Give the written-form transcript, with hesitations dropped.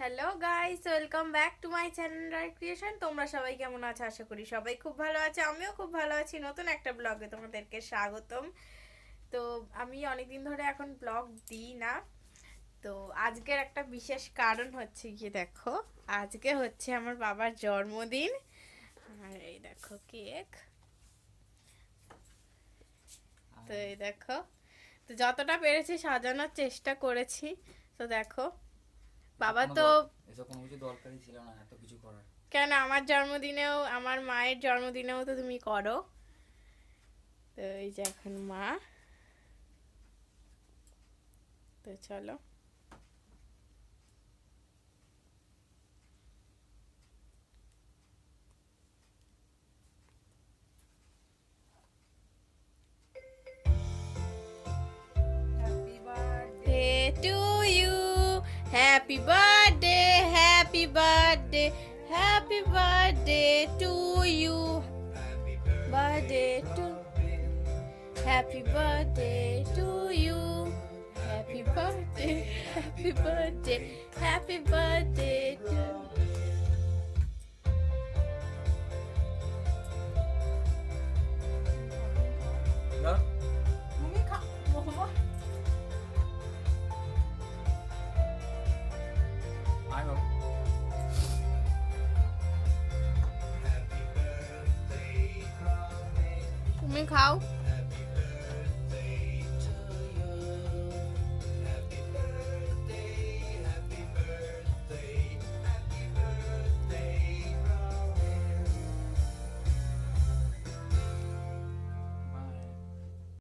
Hello guys, welcome back to my channel right creation. তোমরা সবাই কেমন আছো? আশা করি সবাই খুব ভালো আছে, আমিও খুব ভালো আছি। নতুন একটা ব্লগে তোমাদেরকে স্বাগতম। তো আমি অনেকদিন ধরে এখন ব্লগ দিই না। তো আজকের একটা বিশেষ কারণ হচ্ছে কি, দেখো আজকে হচ্ছে আমার বাবার জন্মদিন। আর এই দেখো কেক। তো এই দেখো, তো যতটা পেরেছি সাজানোর চেষ্টা করেছি। তো দেখো বাবা তো এসব কোনো কিছু দরকারই ছিল না, এত কিছু করার। কেন, আমার জন্মদিনেও আমার মায়ের জন্মদিনেও তো তুমি করো। তো এই যে এখন মা, তো চলো। Happy birthday. Day to you, happy birthday, happy birthday, happy birthday to you, birthday to, happy birthday to you, happy birthday, happy birthday, happy birthday to. ধর, তুমি খাও। আয় বাবা। তুমি খাও।